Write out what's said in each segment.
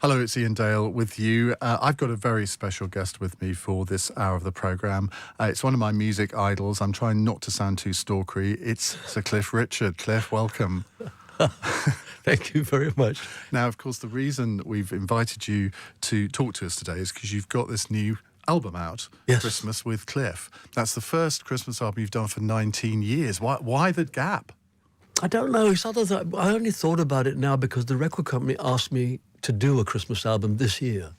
Hello, it's Iain Dale with you. I've got a very special guest with me for this hour of the programme. It's one of my music idols. I'm trying not to sound too stalkery. It's Sir Cliff Richard. Cliff, welcome. Thank you very much. Now, of course, the reason we've invited you to talk to us today is because you've got this new album out, Yes. Christmas with Cliff. That's the first Christmas album you've done for 19 years. Why the gap? I don't know. It's other than, I only thought about it now because the record company asked me to do a Christmas album this year.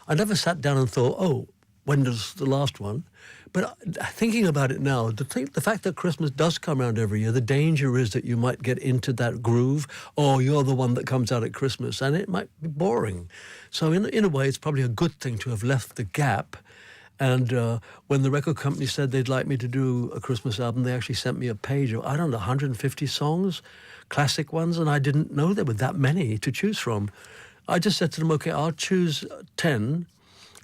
I never sat down and thought, oh, when does the last one? But thinking about it now, the fact that Christmas does come around every year, the danger is that you might get into that groove, or you're the one that comes out at Christmas, and it might be boring. So in a way, it's probably a good thing to have left the gap. And when the record company said they'd like me to do a Christmas album, they actually sent me a page of, 150 songs, classic ones, and I didn't know there were that many to choose from. I just said to them, okay, I'll choose 10,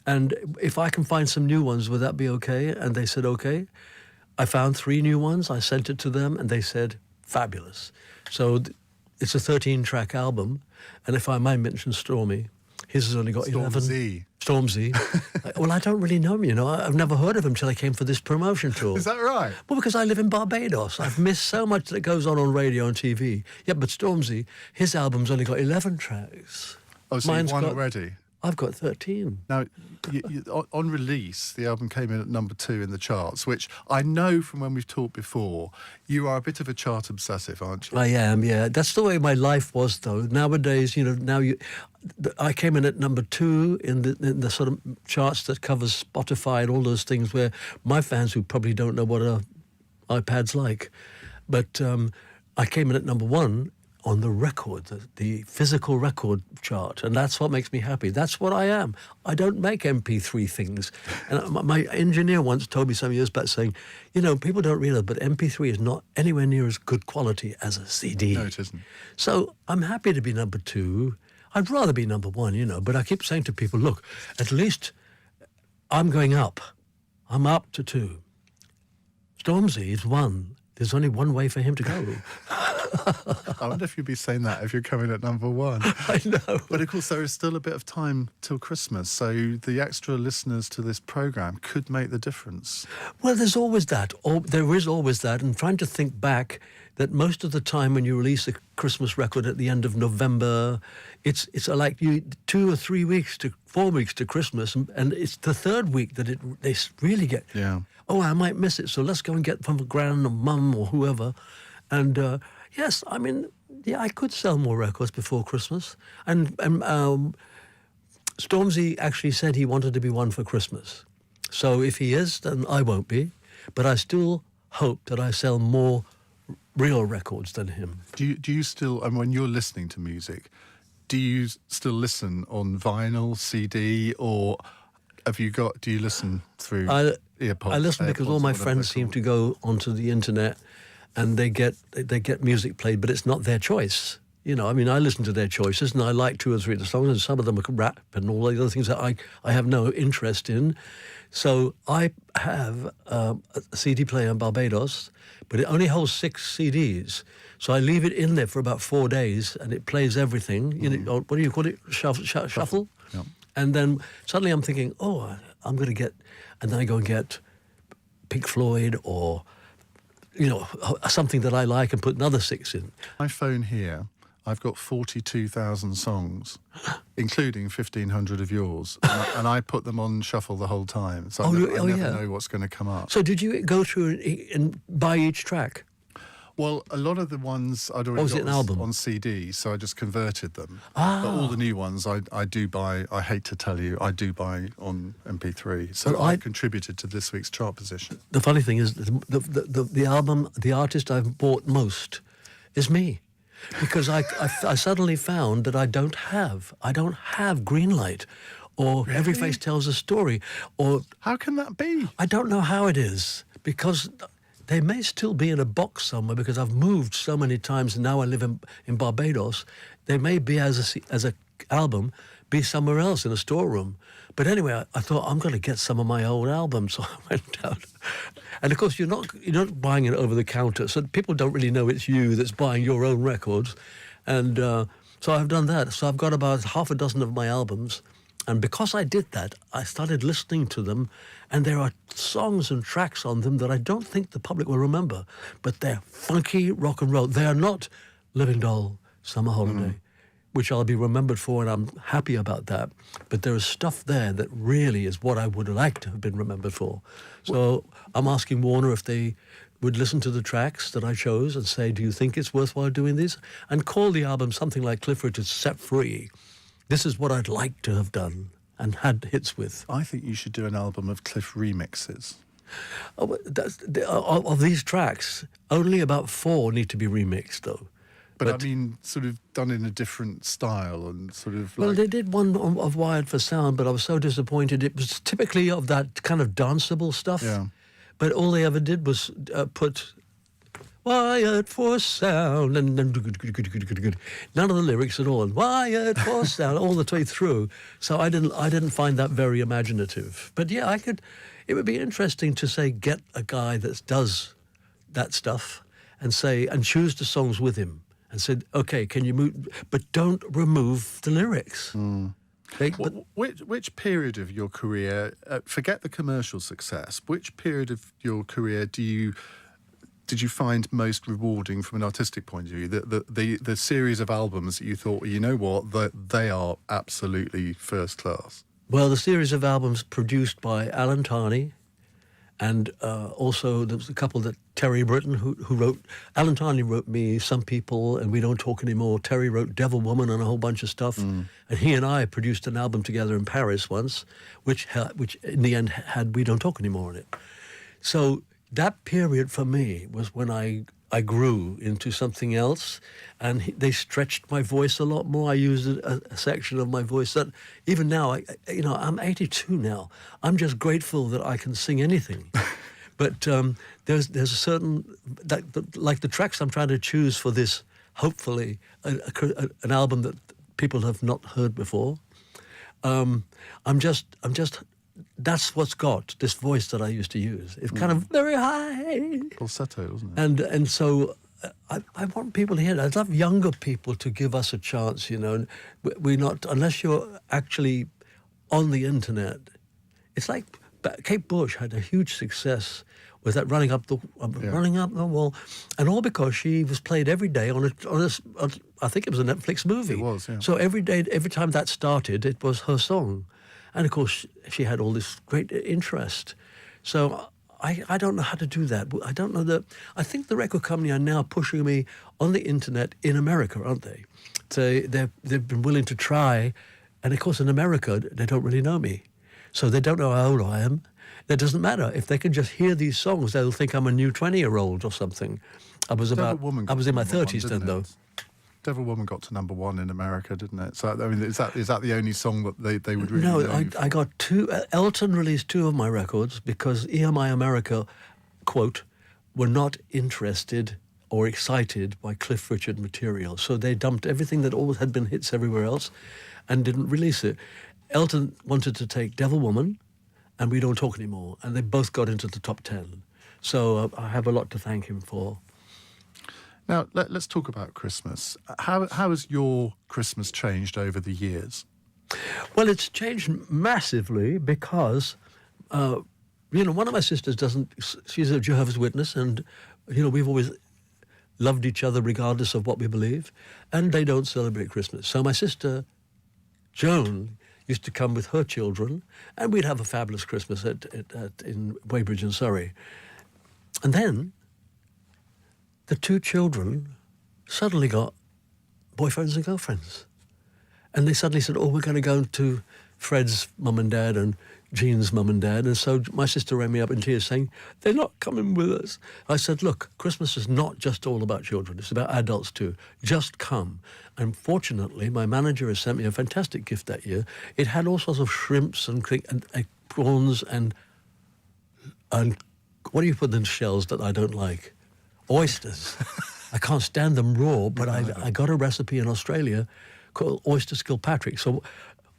and if I can find some new ones, would that be okay? And they said, okay. I found 3 new ones. I sent it to them, and they said, fabulous. So it's a 13-track album, and if I might mention Stormy, his has only got 11. Stormzy. Well, I don't really know him, I've never heard of him till I came for this promotion tour. Is that right? Well, because I live in Barbados. I've missed so much that goes on radio and TV. Yeah, but Stormzy, his album's only got 11 tracks. Oh, so you've won already? I've got 13. Now, on release, the album came in at number 2 in the charts, which I know from when we've talked before, you are a bit of a chart obsessive, aren't you? I am, yeah. That's the way my life was, though. Nowadays, I came in at number 2 in the sort of charts that covers Spotify and all those things, where my fans who probably don't know what an iPad's like, but I came in at number 1 on the record, the physical record chart, and that's what makes me happy. That's what I am. I don't make MP3 things. And my engineer once told me some years back saying, people don't realize, but MP3 is not anywhere near as good quality as a CD. No, it isn't. So I'm happy to be number 2. I'd rather be number 1, but I keep saying to people, look, at least I'm going up. I'm up to 2. Stormzy is 1. There's only one way for him to go. I wonder if you'd be saying that if you're coming at number 1. I know. But of course, there is still a bit of time till Christmas, so the extra listeners to this programme could make the difference. Well, there's always that. There is always that. And trying to think back that most of the time when you release a Christmas record at the end of November, it's like 2 or 3 weeks to 4 weeks to Christmas, and it's the third week that they really get, oh, I might miss it, so let's go and get from a gran or mum or whoever. And yes, I could sell more records before Christmas. And Stormzy actually said he wanted to be one for Christmas. So if he is, then I won't be. But I still hope that I sell more real records than him. Do you still, and when you're listening to music, do you still listen on vinyl, CD, or do you listen through earpods? I listen because all my friends seem to go onto the internet and they get music played, but it's not their choice. I listen to their choices, and I like 2 or 3 of the songs, and some of them are rap and all the other things that I have no interest in. So I have a CD player in Barbados, but it only holds 6 CDs. So I leave it in there for about 4 days, and it plays everything. What do you call it? Shuffle? Yeah. And then suddenly I'm thinking, oh, I'm going to get... And then I go and get Pink Floyd or... something that I like, and put another 6 in. My phone here, I've got 42,000 songs, including 1,500 of yours, and I put them on shuffle the whole time, so I never know what's going to come up. So did you go through and buy each track? Well, a lot of the ones I'd already got on CD, so I just converted them. But all the new ones I do buy, I hate to tell you, I do buy on MP3. So I've contributed to this week's chart position. The funny thing is, the artist I've bought most is me. Because I suddenly found that I don't have Greenlight, or really? Every Face Tells a Story, or... How can that be? I don't know how it is, because... They may still be in a box somewhere, because I've moved so many times and now I live in Barbados. They may be as a album be somewhere else in a storeroom. But anyway, I thought I'm going to get some of my old albums, so I went down. And of course, you're not buying it over the counter, so people don't really know it's you that's buying your own records. And So I've done that. So I've got about half a dozen of my albums. And because I did that, I started listening to them, and there are songs and tracks on them that I don't think the public will remember, but they're funky rock and roll. They are not Living Doll, Summer Holiday, which I'll be remembered for, and I'm happy about that. But there is stuff there that really is what I would like to have been remembered for. So I'm asking Warner if they would listen to the tracks that I chose and say, do you think it's worthwhile doing these? And call the album something like Cliff Richard's Set Free. This is what I'd like to have done and had hits with. I think you should do an album of Cliff remixes. Of these tracks, only about 4 need to be remixed, though. But I mean, sort of done in a different style and sort of like... Well, they did one of Wired for Sound, but I was so disappointed. It was typically of that kind of danceable stuff. Yeah. But all they ever did was put... Wired for Sound, and none of the lyrics at all, and Wired for Sound all the way through. So I didn't find that very imaginative. But yeah, it would be interesting to say get a guy that does that stuff and choose the songs with him and said, okay, can you move, but don't remove the lyrics. Which period of your career, forget the commercial success, which period of your career did you find most rewarding from an artistic point of view? The series of albums that you thought, well, you know what, they are absolutely first class. Well, the series of albums produced by Alan Tarney, and also there was a couple that Terry Britton, who wrote. Alan Tarney wrote me Some People and We Don't Talk Anymore. Terry wrote Devil Woman and a whole bunch of stuff. And he and I produced an album together in Paris once, which in the end had We Don't Talk Anymore in it. So that period for me was when I grew into something else, and they stretched my voice a lot more. I used a section of my voice that even now, I'm 82 now. I'm just grateful that I can sing anything. But there's a certain, like the tracks I'm trying to choose for this, hopefully, an album that people have not heard before. I'm just. That's what's got this voice that I used to use. It's kind of very high. Falsetto, isn't it? And so I want people to hear it. I'd love younger people to give us a chance, We're not, unless you're actually on the internet. It's like Kate Bush had a huge success with that running up the wall, and all because she was played every day on I think it was a Netflix movie. It was, yeah. So every time that started, it was her song. And, of course, she had all this great interest. So I don't know how to do that. I don't know I think the record company are now pushing me on the internet in America, aren't they? So they've been willing to try. And, of course, in America, they don't really know me. So they don't know how old I am. That doesn't matter. If they can just hear these songs, they'll think I'm a new 20-year-old or something. I was in my 30s then, though. Devil Woman got to number 1 in America, didn't it? So, I mean, is that the only song that they would really know? No, I got 2. Elton released 2 of my records because EMI America, quote, were not interested or excited by Cliff Richard material. So they dumped everything that always had been hits everywhere else and didn't release it. Elton wanted to take Devil Woman and We Don't Talk Anymore, and they both got into the top 10. So I have a lot to thank him for. Now, let's talk about Christmas. How has your Christmas changed over the years? Well, it's changed massively because, one of my sisters she's a Jehovah's Witness, and, we've always loved each other regardless of what we believe, and they don't celebrate Christmas. So my sister, Joan, used to come with her children, and we'd have a fabulous Christmas in Weybridge in Surrey. And then the 2 children suddenly got boyfriends and girlfriends. And they suddenly said, we're going to go to Fred's mum and dad and Jean's mum and dad. And so my sister rang me up in tears saying, they're not coming with us. I said, look, Christmas is not just all about children. It's about adults too. Just come. And fortunately, my manager has sent me a fantastic gift that year. It had all sorts of shrimps and prawns and what do you put in shells that I don't like? Oysters. I can't stand them raw, but I got a recipe in Australia called oyster Kilpatrick. So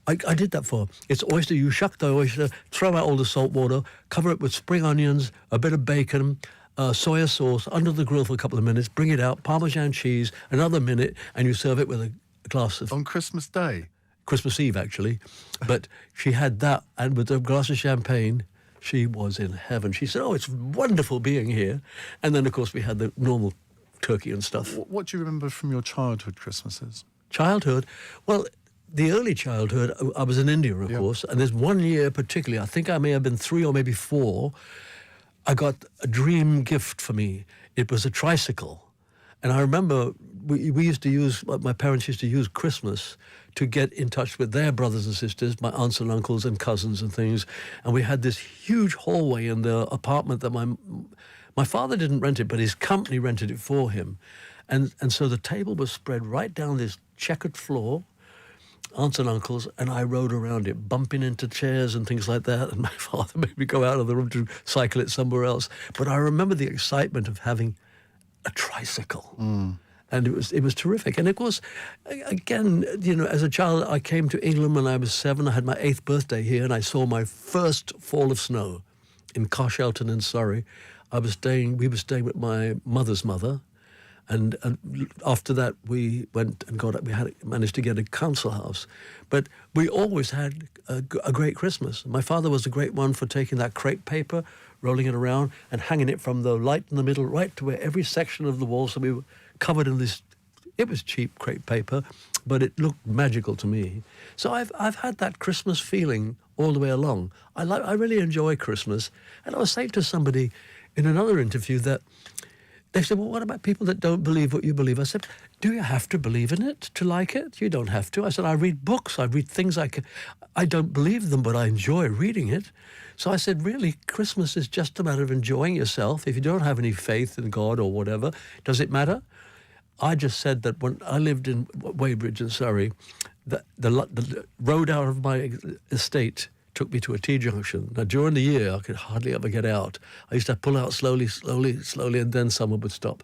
I did that for. It's oyster. You shuck the oyster, throw out all the salt water, cover it with spring onions, a bit of bacon, soya sauce, under the grill for a couple of minutes, bring it out, Parmesan cheese, another minute, and you serve it with glass of... On Christmas Day? Christmas Eve, actually. But she had that, and with a glass of champagne, she was in heaven. She said, oh, it's wonderful being here. And then, of course, we had the normal turkey and stuff. What do you remember from your childhood Christmases? Childhood? Well, the early childhood, I was in India, of course, and there's one year particularly, I think I may have been 3 or maybe 4, I got a dream gift for me. It was a tricycle. And I remember we used to use, my parents used to use Christmas to get in touch with their brothers and sisters, my aunts and uncles and cousins and things. And we had this huge hallway in the apartment that my father didn't rent it, but his company rented it for him. And so the table was spread right down this checkered floor, aunts and uncles, and I rode around it, bumping into chairs and things like that. And my father made me go out of the room to cycle it somewhere else. But I remember the excitement of having a tricycle. And it was terrific. And of course, again, you know, as a child, I came to England when I was 7. I had my 8th birthday here, and I saw my first fall of snow in Carshalton in Surrey. We were staying with my mother's mother. And after that, we went and managed to get a council house. But we always had a great Christmas. My father was a great one for taking that crepe paper, rolling it around, and hanging it from the light in the middle right to where every section of the wall. So we were covered in this. It was cheap crepe paper, but it looked magical to me. So I've had that Christmas feeling all the way along. I really enjoy Christmas. And I was saying to somebody in another interview that they said, well, what about people that don't believe what you believe? I said, do you have to believe in it to like it? You don't have to. I said, I read books. I read things I don't believe them, but I enjoy reading it. So I said, really, Christmas is just a matter of enjoying yourself. If you don't have any faith in God or whatever, does it matter? I just said that when I lived in Weybridge in Surrey, the road out of my estate took me to a T-junction. Now, during the year, I could hardly ever get out. I used to pull out slowly, and then someone would stop.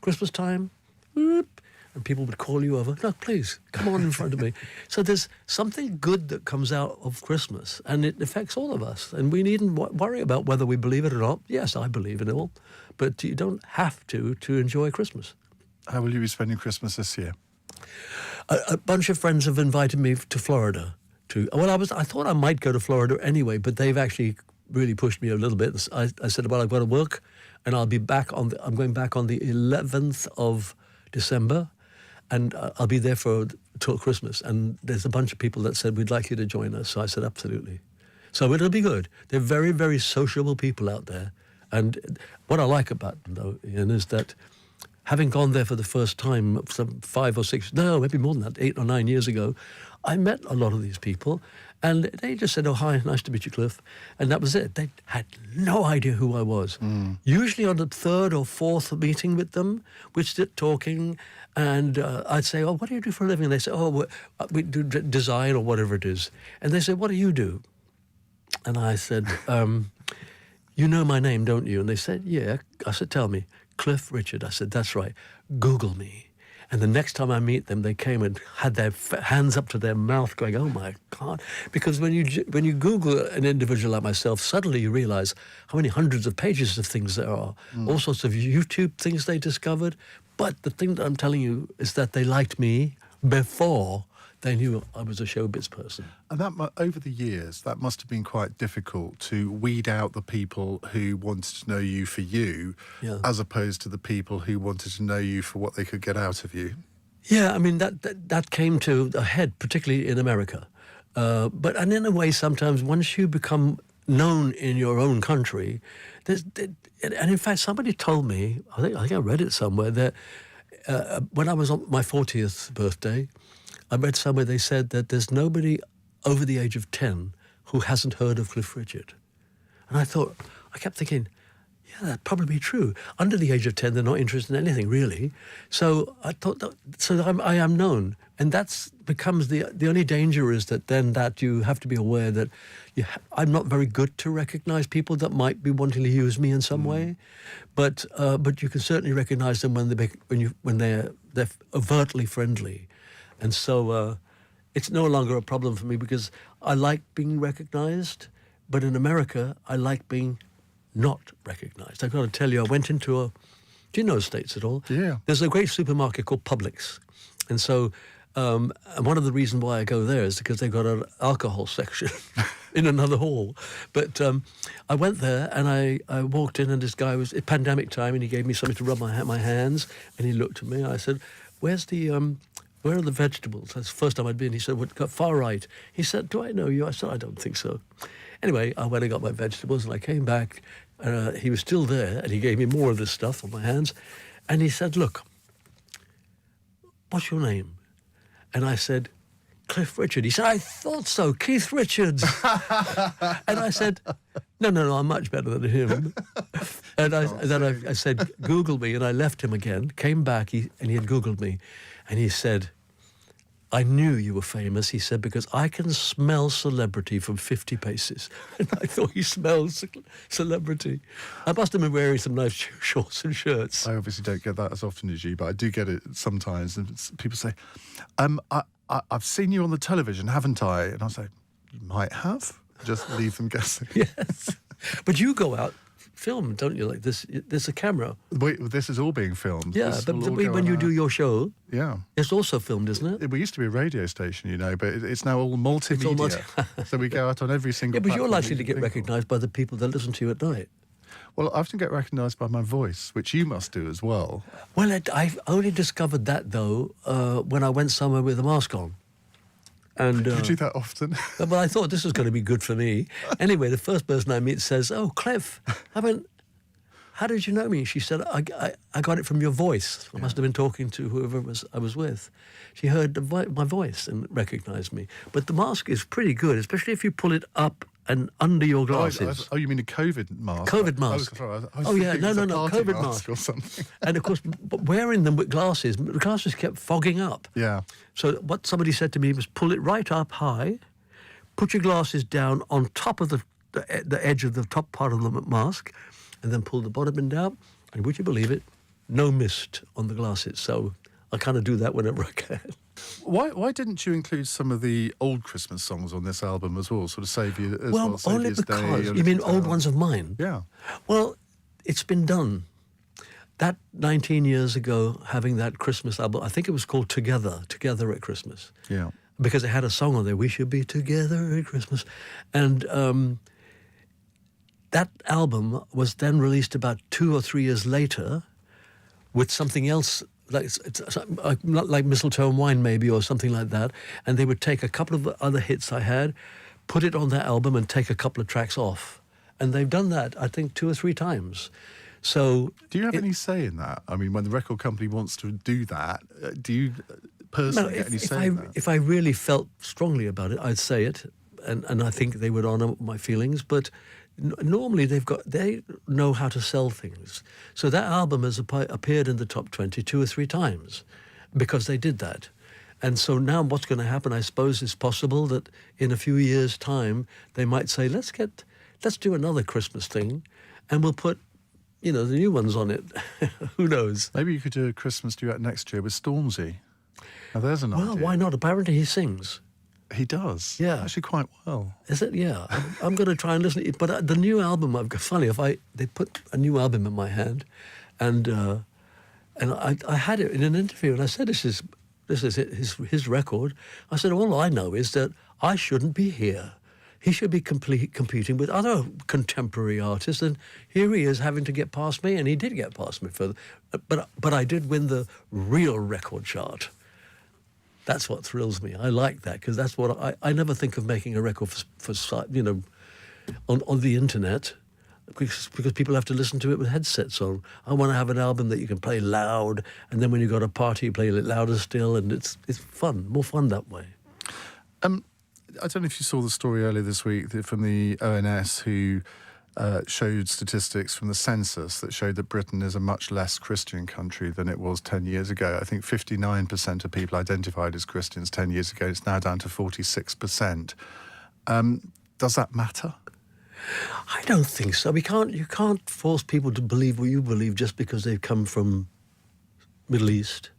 Christmas time, whoop, and people would call you over. No, please, come on in front of me. So there's something good that comes out of Christmas, and it affects all of us. And we needn't worry about whether we believe it or not. Yes, I believe in it all, but you don't have to enjoy Christmas. How will you be spending Christmas this year? A bunch of friends have invited me to Florida. I thought I might go to Florida anyway, but they've actually really pushed me a little bit. I said, well, I've got to work, and I'll be back I'm going back on the 11th of December, and I'll be there till Christmas. And there's a bunch of people that said, we'd like you to join us. So I said, absolutely. So it'll be good. They're very, very sociable people out there. And what I like about them, though, Iain, is that having gone there for the first time, some 5 or 6, no, maybe more than that, 8 or 9 years ago, I met a lot of these people, and they just said, oh, hi, nice to meet you, Cliff. And that was it. They had no idea who I was. Usually on the 3rd or 4th meeting with them, we'd sit talking, and I'd say, oh, what do you do for a living? And they say, oh, we do design or whatever it is. And they said, what do you do? And I said, you know my name, don't you? And they said, yeah. I said, tell me. Cliff Richard. I said, that's right. Google me. And the next time I meet them, they came and had their hands up to their mouth going, oh, my God. Because when you Google an individual like myself, suddenly you realize how many hundreds of pages of things there are, all sorts of YouTube things they discovered. But the thing that I'm telling you is that they liked me before they knew I was a showbiz person. And that, over the years, that must have been quite difficult to weed out the people who wanted to know you for you, as opposed to the people who wanted to know you for what they could get out of you. Yeah, I mean, that came to a head, particularly in America. And in a way, sometimes once you become known in your own country, and in fact, somebody told me, I think I read it somewhere, that when I was on my 40th birthday, I read somewhere they said that there's nobody over the age of 10 who hasn't heard of Cliff Richard. And I kept thinking, yeah, that'd probably be true. Under the age of 10, they're not interested in anything, really. So I thought, I am known. And that becomes the only danger is that you have to be aware that I'm not very good to recognize people that might be wanting to use me in some way. But you can certainly recognize them when they're overtly friendly. And so it's no longer a problem for me because I like being recognized, but in America, I like being not recognized. I've got to tell you, I went into do you know States at all? Yeah. There's a great supermarket called Publix. And so And one of the reasons why I go there is because they've got an alcohol section in another hall. But I went there and I walked in, and this guy was pandemic time, and he gave me something to rub my hands, and he looked at me. I said, where are the vegetables? That's the first time I'd been. He said, far right. He said, do I know you? I said, I don't think so. Anyway, I went and got my vegetables, and I came back. He was still there, and he gave me more of this stuff on my hands. And he said, look, what's your name? And I said, Cliff Richard. He said, I thought so, Keith Richards. And I said, no, I'm much better than him. And then I said, Google me, and I left him again, came back, and he had Googled me. And he said, I knew you were famous, he said, because I can smell celebrity from 50 paces. And I thought he smells celebrity. I must have been wearing some nice shorts and shirts. I obviously don't get that as often as you, but I do get it sometimes. And people say, I've seen you on the television, haven't I? And I was like, you might have. Just leave them guessing. Yes. But you go out, film, don't you? Like this, there's a camera. Wait, this is all being filmed. Yeah, but when you do your show, yeah, it's also filmed, isn't it? We used to be a radio station, but it's now all multimedia. So we go out on every single. Yeah, but you're likely to get recognised by the people that listen to you at night. Well, I often get recognised by my voice, which you must do as well. Well, I've only discovered that, though, when I went somewhere with a mask on. And, you do that often? Well, I thought this was going to be good for me. Anyway, the first person I meet says, oh, Cliff. I went, how did you know me? She said, I got it from your voice. I must have been talking to whoever I was with. She heard my voice and recognised me. But the mask is pretty good, especially if you pull it up and under your glasses. Oh, you mean a COVID mask? COVID mask. COVID mask or something. And of course, wearing them with glasses, the glasses kept fogging up. Yeah. So what somebody said to me was, pull it right up high, put your glasses down on top of the edge of the top part of the mask, and then pull the bottom end out. And would you believe it? No mist on the glasses. So I kind of do that whenever I can. Why didn't you include some of the old Christmas songs on this album as well? Sort of Save You as well. Well, only because you mean old ones of mine. Yeah. Well, it's been done. That 19 years ago, having that Christmas album, I think it was called Together at Christmas. Yeah. Because it had a song on there, We Should Be Together at Christmas. And that album was then released about 2 or 3 years later with something else, like Mistletoe and Wine maybe, or something like that. And they would take a couple of the other hits I had, put it on that album and take a couple of tracks off. And they've done that, I think, 2 or 3 times. So, do you have any say in that? I mean, when the record company wants to do that, do you personally get any say in that? If I really felt strongly about it, I'd say it, and I think they would honour my feelings. But normally they know how to sell things. So that album has appeared in the top 20 2 or 3 times because they did that. And so now what's going to happen, I suppose, is possible that in a few years' time they might say, let's do another Christmas thing, and we'll put the new ones on it. Who knows? Maybe you could do a Christmas duet next year with Stormzy. Now, there's an idea. Well, why not? Apparently he sings. He does. Yeah. Actually quite well. Is it? Yeah. I'm going to try and listen to it. But the new album, funny, they put a new album in my hand, and I had it in an interview, and I said, this is his record. I said, all I know is that I shouldn't be here. He should be competing with other contemporary artists, and here he is having to get past me, and he did get past me further. But I did win the real record chart. That's what thrills me. I like that, because that's what I never think of making a record for on the internet, because people have to listen to it with headsets on. I want to have an album that you can play loud, and then when you got a party, you play it louder still, and it's fun, more fun that way. I don't know if you saw the story earlier this week from the ONS, who showed statistics from the census that showed that Britain is a much less Christian country than it was 10 years ago. I think 59% of people identified as Christians 10 years ago. It's now down to 46%. Does that matter? I don't think so. You can't force people to believe what you believe just because they've come from Middle East.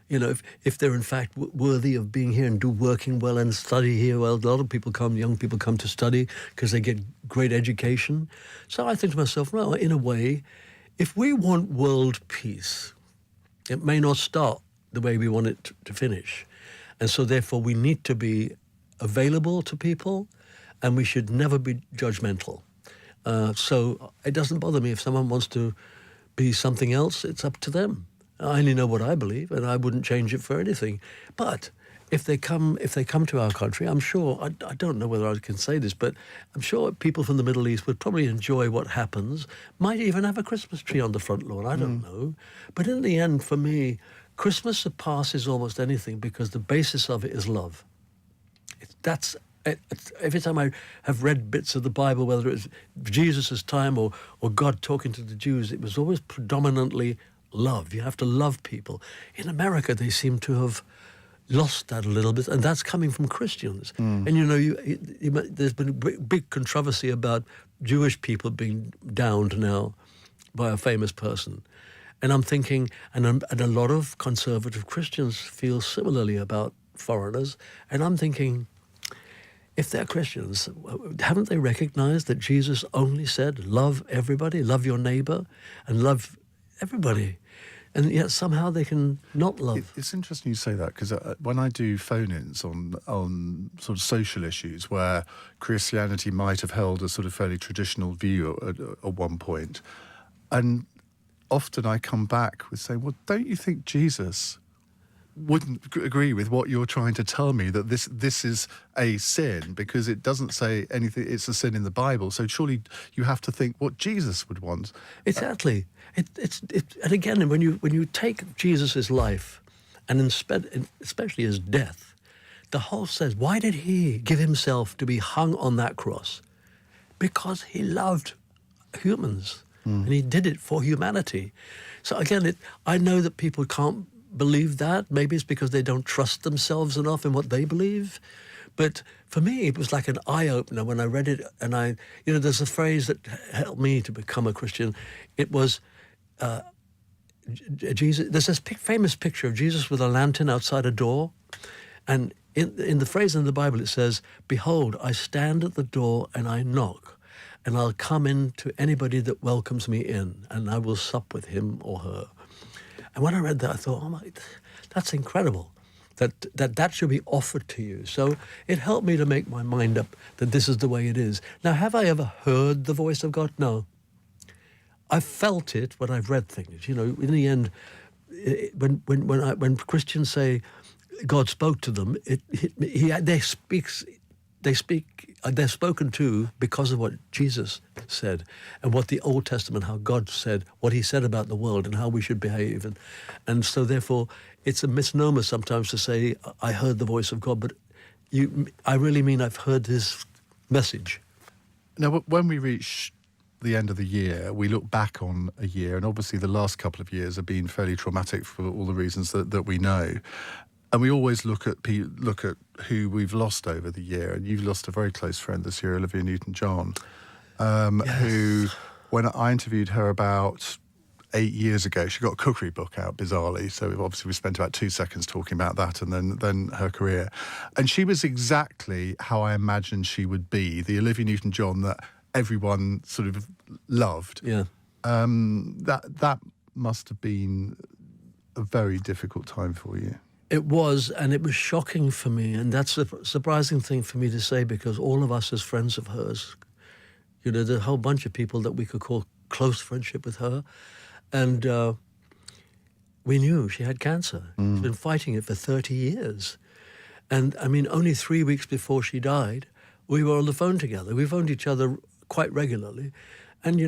If they're in fact worthy of being here and working well and study here, well, a lot of young people come to study because they get great education. So I think to myself, well, in a way, if we want world peace, it may not start the way we want it to finish. And so therefore we need to be available to people, and we should never be judgmental. So it doesn't bother me if someone wants to be something else. It's up to them. I only know what I believe, and I wouldn't change it for anything. But if they come to our country, I'm sure, I don't know whether I can say this, but I'm sure people from the Middle East would probably enjoy what happens, might even have a Christmas tree on the front lawn, I don't know. But in the end, for me, Christmas surpasses almost anything because the basis of it is love. Every time I have read bits of the Bible, whether it was Jesus' time or God talking to the Jews, it was always predominantly love. You have to love people. In America, they seem to have lost that a little bit, and that's coming from Christians. And there's been a big controversy about Jewish people being downed now by a famous person. And I'm thinking, and a lot of conservative Christians feel similarly about foreigners, and I'm thinking, if they're Christians, haven't they recognized that Jesus only said, love everybody, love your neighbor, and love everybody? And yet somehow they can not love. It's interesting you say that, because when I do phone-ins on sort of social issues where Christianity might have held a sort of fairly traditional view at one point, and often I come back with saying, well, don't you think Jesus wouldn't agree with what you're trying to tell me, that this is a sin, because it doesn't say anything, it's a sin in the Bible, so surely you have to think what Jesus would want. Exactly. And again, when you take Jesus' life, and especially his death, the whole says, why did he give himself to be hung on that cross? Because he loved humans, and he did it for humanity. So again, I know that people can't believe that. Maybe it's because they don't trust themselves enough in what they believe. But for me, it was like an eye-opener when I read it. And there's a phrase that helped me to become a Christian. It was, Jesus. There's this famous picture of Jesus with a lantern outside a door. And in the phrase in the Bible, it says, behold, I stand at the door and I knock, and I'll come in to anybody that welcomes me in, and I will sup with him or her. And when I read that, I thought, oh my, that's incredible, that should be offered to you. So it helped me to make my mind up that this is the way it is. Now, have I ever heard the voice of God? No. I've felt it when I've read things. In the end, when Christians say God spoke to them, they're spoken to because of what Jesus said and what the Old Testament, how God said, what he said about the world and how we should behave. And so therefore, it's a misnomer sometimes to say, I heard the voice of God, but I really mean I've heard his message. Now, when we reach the end of the year, we look back on a year, and obviously the last couple of years have been fairly traumatic for all the reasons that we know. And we always look at who we've lost over the year. And you've lost a very close friend this year, Olivia Newton-John, Yes. who, when I interviewed her about 8 years ago, she got a cookery book out, bizarrely. So obviously we spent about 2 seconds talking about that, and then her career. And she was exactly how I imagined she would be, the Olivia Newton-John that everyone sort of loved. Yeah. That must have been a very difficult time for you. It was, and it was shocking for me, and that's a surprising thing for me to say, because all of us as friends of hers, there's a whole bunch of people that we could call close friendship with her, and we knew she had cancer. She's been fighting it for 30 years. And, I mean, only 3 weeks before she died, we were on the phone together. We phoned each other quite regularly, and,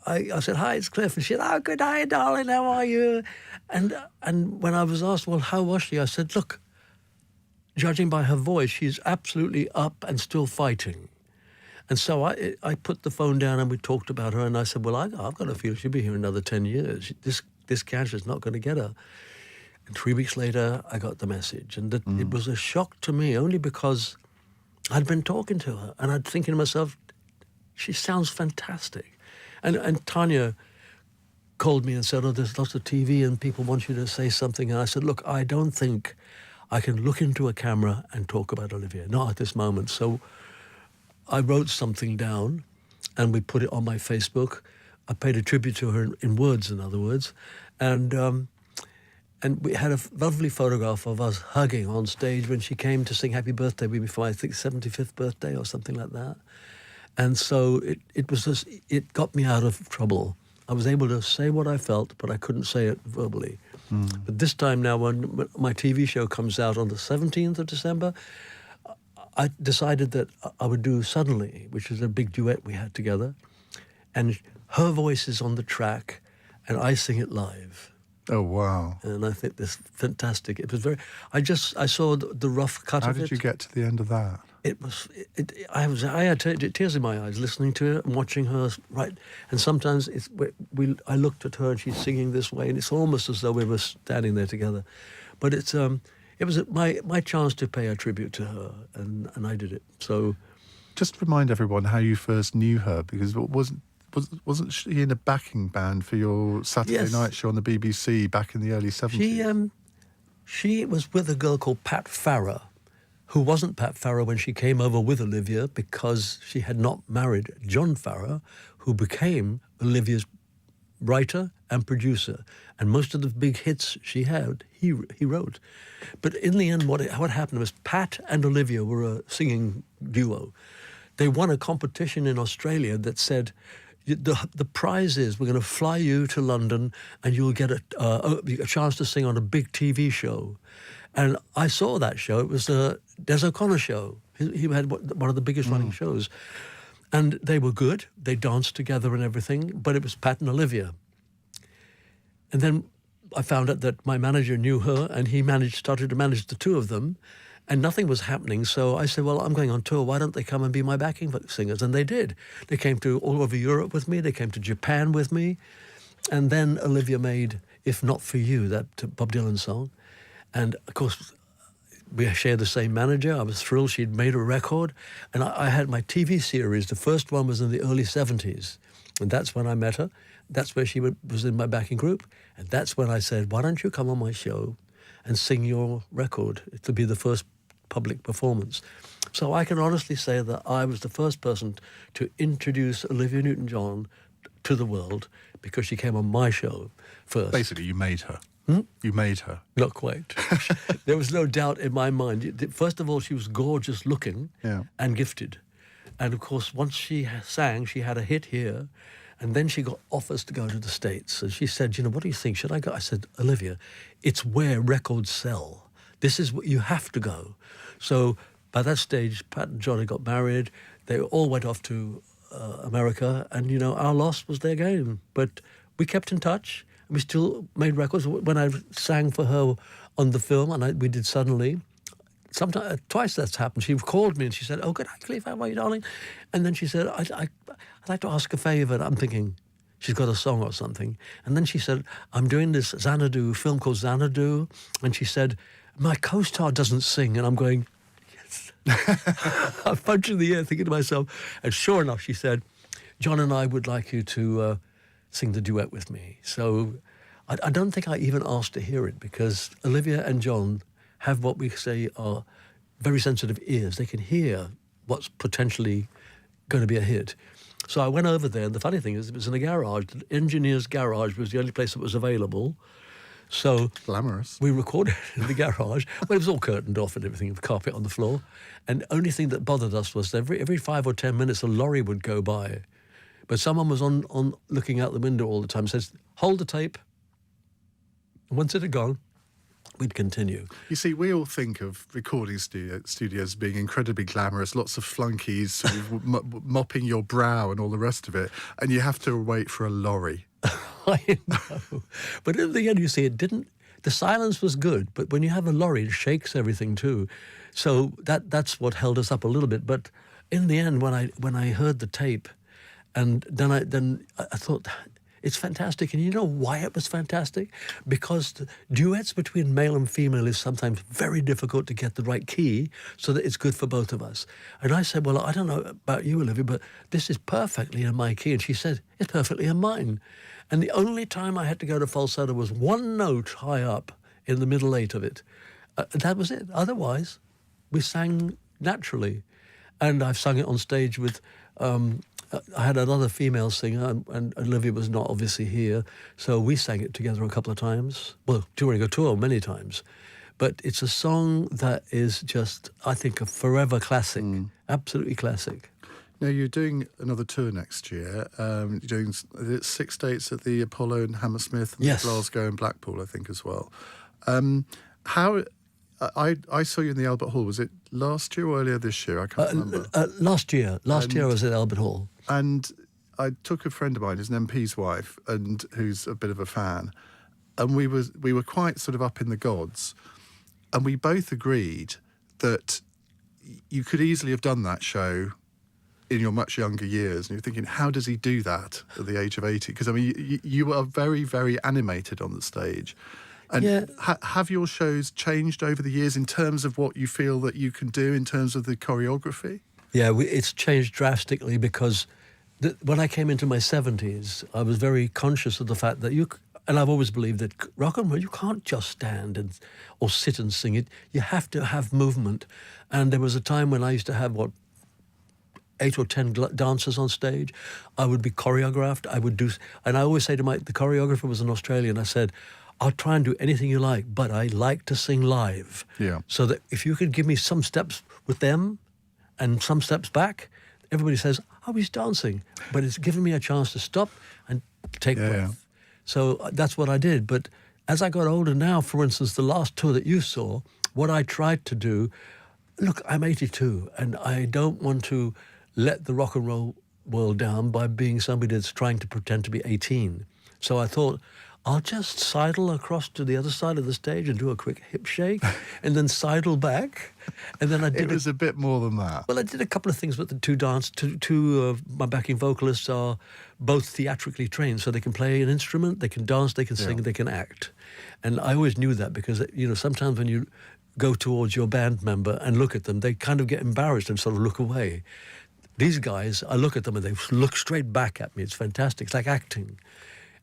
I said, hi, it's Cliff. And she said, oh, good day, darling, how are you? And when I was asked, well, how was she? I said, look, judging by her voice, she's absolutely up and still fighting. And so I put the phone down and we talked about her, and I said, well, I've got a feeling she'll be here another 10 years. This cancer's not going to get her. And 3 weeks later, I got the message. And it was a shock to me, only because I'd been talking to her, and I'd thinking to myself, she sounds fantastic. And Tanya called me and said, oh, there's lots of TV and people want you to say something. And I said, look, I don't think I can look into a camera and talk about Olivia, not at this moment. So I wrote something down and we put it on my Facebook. I paid a tribute to her in words, in other words. And And we had a lovely photograph of us hugging on stage when she came to sing Happy Birthday before, I think, 75th birthday or something like that. And so it got me out of trouble. I was able to say what I felt, but I couldn't say it verbally. But this time now, when my TV show comes out on the 17th of December, I decided that I would do Suddenly, which is a big duet we had together. And her voice is on the track, and I sing it live. Oh, wow. And I think this fantastic. It was very... I saw the rough cut of it. How did you get to the end of that? I had tears in my eyes listening to it and watching her write. And sometimes I looked at her and she's singing this way, and it's almost as though we were standing there together. But it was my chance to pay a tribute to her, and I did it. So, just remind everyone how you first knew her, because wasn't she in a backing band for your Saturday night show on the BBC back in the early 70s? She was with a girl called Pat Farah, who wasn't Pat Farah when she came over with Olivia, because she had not married John Farah, who became Olivia's writer and producer. And most of the big hits she had, he wrote. But in the end, what happened was Pat and Olivia were a singing duo. They won a competition in Australia that said, the prize is we're going to fly you to London and you'll get a chance to sing on a big TV show. And I saw that show. It was the Des O'Connor show. He had one of the biggest running shows. And they were good. They danced together and everything, but it was Pat and Olivia. And then I found out that my manager knew her, and he started to manage the two of them, and nothing was happening. So I said, well, I'm going on tour. Why don't they come and be my backing singers? And they did. They came to all over Europe with me. They came to Japan with me. And then Olivia made If Not For You, that Bob Dylan song. And, of course, we shared the same manager. I was thrilled she'd made a record. And I had my TV series. The first one was in the early 70s. And that's when I met her. That's where she was in my backing group. And that's when I said, why don't you come on my show and sing your record? It would be the first public performance. So I can honestly say that I was the first person to introduce Olivia Newton-John to the world, because she came on my show first. Basically, you made her. You made her. Not quite. There was no doubt in my mind. First of all, she was gorgeous looking and gifted. And, of course, once she sang, she had a hit here. And then she got offers to go to the States. And she said, what do you think? Should I go? I said, Olivia, it's where records sell. This is what you have to go. So by that stage, Pat and Johnny got married. They all went off to America. And, our loss was their gain. But we kept in touch. And we still made records. When I sang for her on the film, and we did Suddenly, twice that's happened. She called me and she said, oh, good night, Cliff, how are you, darling? And then she said, I'd like to ask a favour. And I'm thinking, she's got a song or something. And then she said, I'm doing this Xanadu film called Xanadu. And she said, my co-star doesn't sing. And I'm going, yes. I'm punching the air thinking to myself. And sure enough, she said, John and I would like you to sing the duet with me. So I don't think I even asked to hear it, because Olivia and John have what we say are very sensitive ears. They can hear what's potentially going to be a hit. So I went over there, and the funny thing is, it was in a garage. The engineer's garage was the only place that was available. So glamorous. We recorded in the garage. Well, it was all curtained off and everything, the carpet on the floor. And the only thing that bothered us was every 5 or 10 minutes a lorry would go by. But someone was on looking out the window all the time, says, hold the tape. And once it had gone, we'd continue. You see, we all think of recording studios being incredibly glamorous, lots of flunkies sort of mopping your brow and all the rest of it, and you have to wait for a lorry. I know. But in the end, you see, it didn't... The silence was good, but when you have a lorry, it shakes everything too. So that's what held us up a little bit. But in the end, when I heard the tape, and then I thought... It's fantastic. And you know why it was fantastic? Because the duets between male and female is sometimes very difficult to get the right key so that it's good for both of us. And I said, well, I don't know about you, Olivia, but this is perfectly in my key. And she said, it's perfectly in mine. And the only time I had to go to falsetto was one note high up in the middle eight of it. That was it. Otherwise, we sang naturally. And I've sung it on stage with I had another female singer, and Olivia was not obviously here, so we sang it together a couple of times. Well, during a tour, many times. But it's a song that is just, I think, a forever classic, absolutely classic. Now, you're doing another tour next year. You're doing 6 dates at the Apollo in Hammersmith, and yes. Glasgow and Blackpool, I think, as well. How... I saw you in the Albert Hall. Was it last year or earlier this year? I can't remember. Last year. Last year I was at Albert Hall. And I took a friend of mine, who's an MP's wife, and who's a bit of a fan, and we were quite sort of up in the gods, and we both agreed that you could easily have done that show in your much younger years, and you're thinking, how does he do that at the age of 80? Because, I mean, you are very, very animated on the stage. And have your shows changed over the years in terms of what you feel that you can do in terms of the choreography? Yeah, it's changed drastically because when I came into my 70s, I was very conscious of the fact that and I've always believed that rock and roll, you can't just stand or sit and sing it. You have to have movement. And there was a time when I used to have, 8 or 10 dancers on stage. I would be choreographed. And I always say to the choreographer was an Australian, I said, I'll try and do anything you like, but I like to sing live. Yeah. So that if you could give me some steps with them and some steps back, everybody says, oh, he's dancing. But it's given me a chance to stop and take breath. Yeah. So that's what I did. But as I got older now, for instance, the last tour that you saw, what I tried to do, look, I'm 82, and I don't want to let the rock and roll world down by being somebody that's trying to pretend to be 18. So I thought, I'll just sidle across to the other side of the stage and do a quick hip shake and then sidle back. And then I did... It was a bit more than that. Well, I did a couple of things with the two of my backing vocalists are both theatrically trained, so they can play an instrument, they can dance, they can sing, they can act. And I always knew that because, sometimes when you go towards your band member and look at them, they kind of get embarrassed and sort of look away. These guys, I look at them and they look straight back at me. It's fantastic. It's like acting.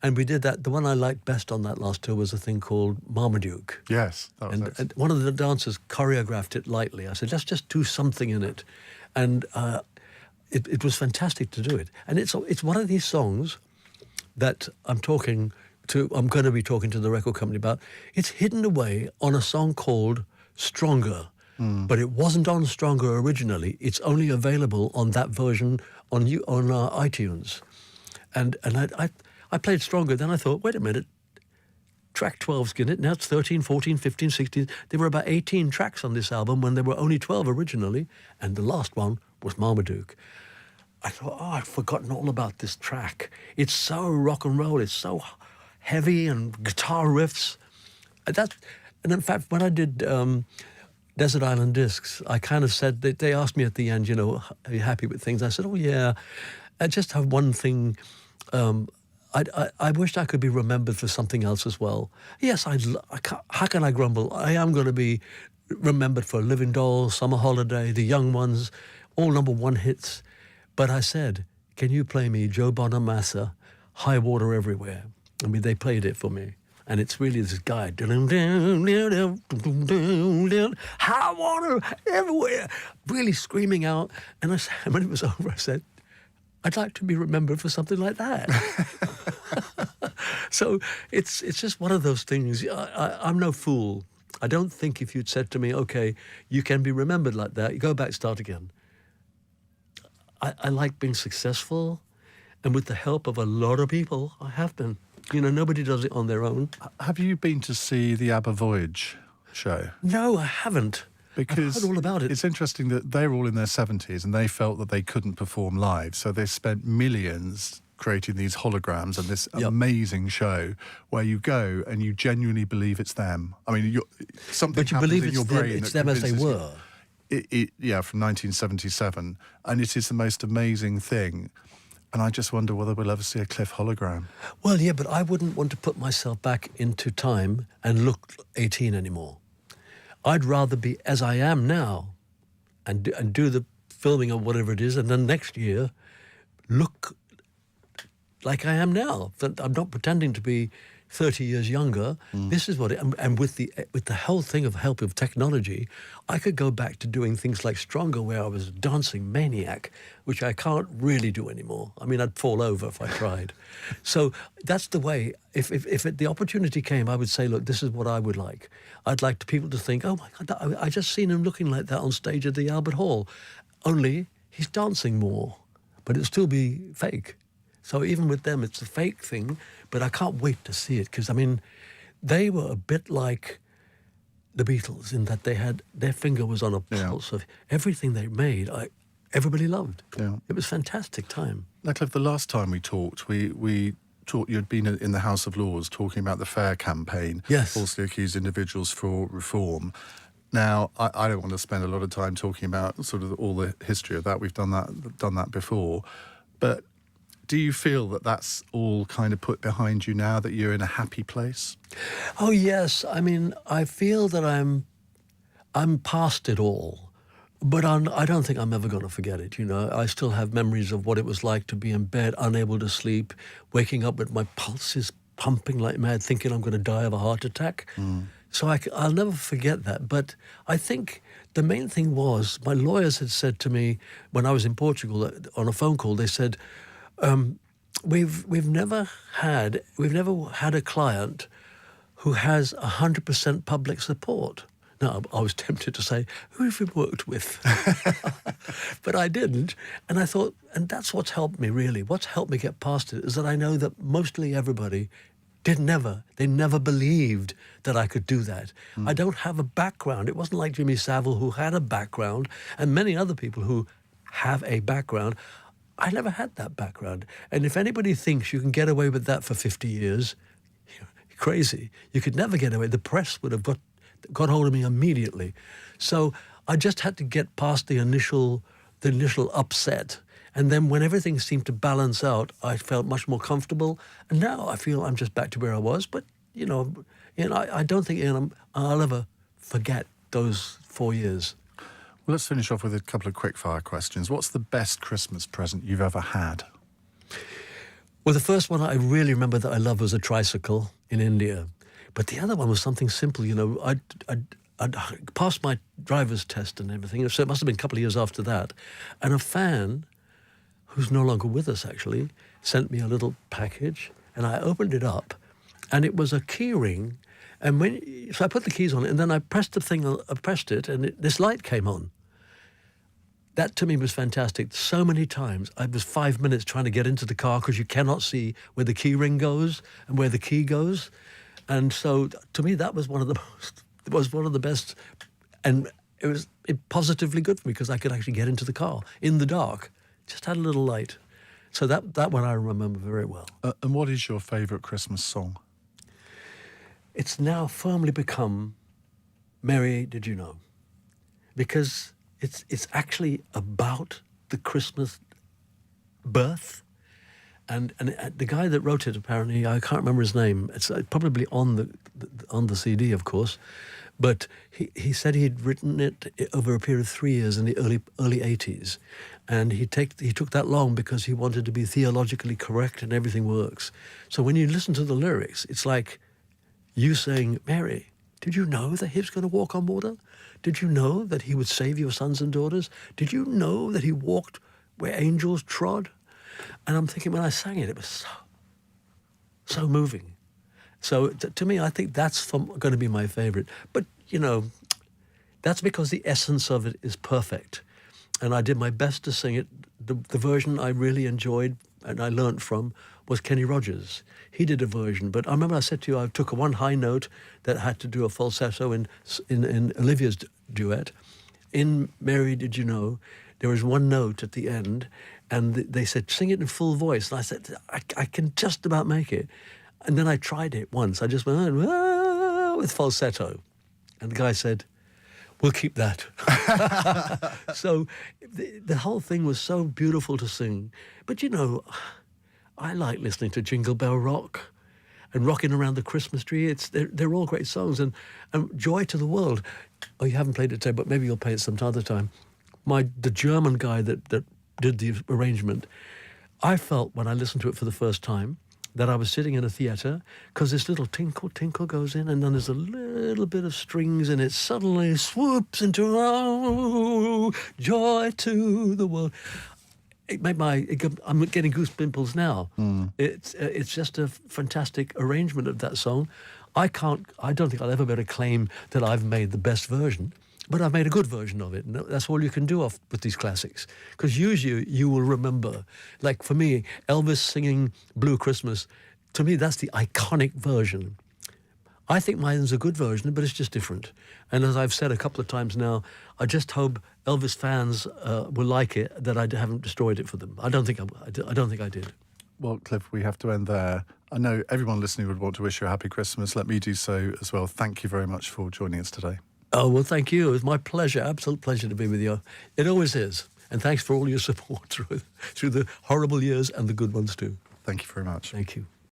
And we did that. The one I liked best on that last tour was a thing called Marmaduke. Yes. That was and one of the dancers choreographed it lightly. I said, let's just do something in it. And it was fantastic to do it. And it's one of these songs that I'm going to be talking to the record company about. It's hidden away on a song called Stronger. But it wasn't on Stronger originally. It's only available on that version on iTunes. And I played Stronger, then I thought, wait a minute, track 12's in it, now it's 13, 14, 15, 16. There were about 18 tracks on this album when there were only 12 originally, and the last one was Marmaduke. I thought, I've forgotten all about this track. It's so rock and roll, it's so heavy and guitar riffs. And in fact, when I did Desert Island Discs, I kind of said, they asked me at the end, are you happy with things? I said, oh yeah, I just have one thing. I wished I could be remembered for something else as well. Yes, how can I grumble? I am going to be remembered for Living Doll, Summer Holiday, The Young Ones, all #1 hits. But I said, can you play me Joe Bonamassa, High Water Everywhere? I mean, they played it for me. And it's really this guy, high water everywhere, really screaming out. And when it was over, I said, I'd like to be remembered for something like that. So it's just one of those things. I'm no fool. I don't think if you'd said to me, okay, you can be remembered like that, you go back, start again. I like being successful, and with the help of a lot of people, I have been. Nobody does it on their own. Have you been to see the ABBA Voyage show? No, I haven't. Because I've heard all about it. It's interesting that they're all in their 70s and they felt that they couldn't perform live, so they spent millions creating these holograms and this amazing show where you go and you genuinely believe it's them. I mean, something happens in your brain. It's them as they were. From 1977, and it is the most amazing thing. And I just wonder whether we'll ever see a Cliff hologram. Well, yeah, but I wouldn't want to put myself back into time and look 18 anymore. I'd rather be as I am now and do the filming of whatever it is, and then next year look like I am now. I'm not pretending to be 30 years younger. This is what it, and with the whole thing of help of technology, I could go back to doing things like Stronger, where I was a dancing maniac, which I can't really do anymore. I mean, I'd fall over if I tried. So that's the way. If the opportunity came, I would say, look, this is what I would like. I'd like people to think, oh my God, I just seen him looking like that on stage at the Albert Hall. Only he's dancing more, but it'll still be fake. So even with them, it's a fake thing, but I can't wait to see it because, I mean, they were a bit like the Beatles in that they had, their finger was on a pulse of everything they made. Everybody loved. Yeah. It was a fantastic time. Now, Cliff, the last time we talked, we talked, you'd been in the House of Lords talking about the FAIR campaign. Yes. Falsely accused individuals for reform. Now, I don't want to spend a lot of time talking about sort of all the history of that. We've done that before. But do you feel that that's all kind of put behind you now, that you're in a happy place? Oh, yes. I mean, I feel that I'm past it all. But I don't think I'm ever going to forget it, you know. I still have memories of what it was like to be in bed, unable to sleep, waking up with my pulses pumping like mad, thinking I'm going to die of a heart attack. So I'll never forget that. But I think the main thing was my lawyers had said to me when I was in Portugal on a phone call, they said, we've never had a client who has 100% public support. Now, I was tempted to say, who have you worked with? But I didn't. And I thought, and that's what's helped me, really. What's helped me get past it is that I know that mostly everybody they never believed that I could do that. I don't have a background. It wasn't like Jimmy Savile, who had a background, and many other people who have a background. I never had that background. And if anybody thinks you can get away with that for 50 years, you're crazy. You could never get away. The press would have got hold of me immediately. So I just had to get past the initial upset. And then when everything seemed to balance out, I felt much more comfortable. And now I feel I'm just back to where I was. But, you know, I don't think I'll ever forget those 4 years. Well, let's finish off with a couple of quick-fire questions. What's the best Christmas present you've ever had? Well, the first one I really remember that I loved was a tricycle in India. But the other one was something simple. You know, I'd passed my driver's test and everything, so it must have been a couple of years after that. And a fan, who's no longer with us actually, sent me a little package, and I opened it up, and it was a key ring. And so I put the keys on it, and then I pressed it, and this light came on. That to me was fantastic. So many times I was 5 minutes trying to get into the car because you cannot see where the key ring goes and where the key goes. And so to me that was one of the best, and it was positively good for me because I could actually get into the car in the dark. Just had a little light. So that one I remember very well. And what is your favourite Christmas song? It's now firmly become Mary, Did You Know? Because it's actually about the Christmas birth. And the guy that wrote it, apparently, I can't remember his name. It's probably on the CD, of course. But he said he'd written it over a period of 3 years in the early 80s. And he took that long because he wanted to be theologically correct and everything works. So when you listen to the lyrics, it's like you saying, Mary, did you know that he was going to walk on water? Did you know that he would save your sons and daughters? Did you know that he walked where angels trod? And I'm thinking, when I sang it, it was so moving. So to me, I think that's going to be my favorite. But, you know, that's because the essence of it is perfect. And I did my best to sing it. The version I really enjoyed and I learnt from was Kenny Rogers. He did a version. But I remember I said to you, I took one high note that had to do a falsetto in Olivia's duet. In Mary, Did You Know, there was one note at the end, and they said, sing it in full voice. And I said, I can just about make it. And then I tried it once. I just went, with falsetto. And the guy said, we'll keep that. So the whole thing was so beautiful to sing. But, you know, I like listening to Jingle Bell Rock and Rocking Around the Christmas Tree. They're all great songs. And Joy to the World. Oh, you haven't played it today, but maybe you'll play it some other time. The German guy that did the arrangement, I felt when I listened to it for the first time that I was sitting in a theatre, because this little tinkle, tinkle goes in, and then there's a little bit of strings, and it suddenly swoops into, oh, joy to the world. It made I'm getting goosebumps now. It's just a fantastic arrangement of that song. I don't think I'll ever be able to claim that I've made the best version, but I've made a good version of it. And that's all you can do with these classics. Because usually you will remember, like for me, Elvis singing Blue Christmas, to me that's the iconic version. I think mine's a good version, but it's just different. And as I've said a couple of times now, I just hope Elvis fans will like it, that I haven't destroyed it for them. I don't think I did. Well, Cliff, we have to end there. I know everyone listening would want to wish you a happy Christmas. Let me do so as well. Thank you very much for joining us today. Oh, well, thank you. It was my pleasure, absolute pleasure to be with you. It always is. And thanks for all your support through the horrible years and the good ones too. Thank you very much. Thank you.